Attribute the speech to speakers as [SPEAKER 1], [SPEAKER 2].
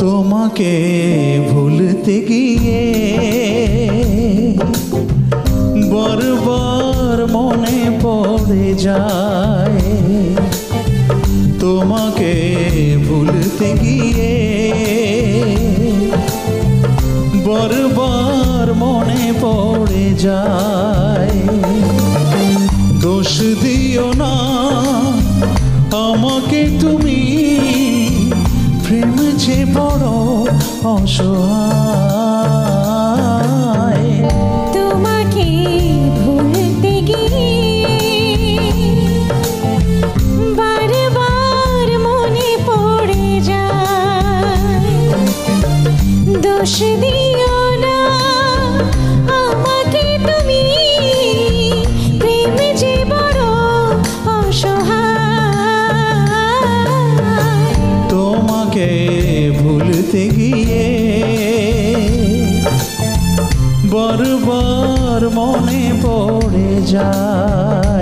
[SPEAKER 1] তোমাকে ভুলতে গিয়ে বারবার মনে পড়ে যায়। তোমাকে ভুলতে গিয়ে বারবার মনে পড়ে যায়। দোষ দিও না আমাকে তুমি, প্রেম যে বড় অসহায়।
[SPEAKER 2] তোমাকে ভুলতে গিয়ে বারবার মনে পড়ে যায়। দোষ দিও না আমাকে তুমি, প্রেম যে বড় অসহায়।
[SPEAKER 1] তোমাকে ভুলতে গিয়ে বারবার মনে পড়ে যায়।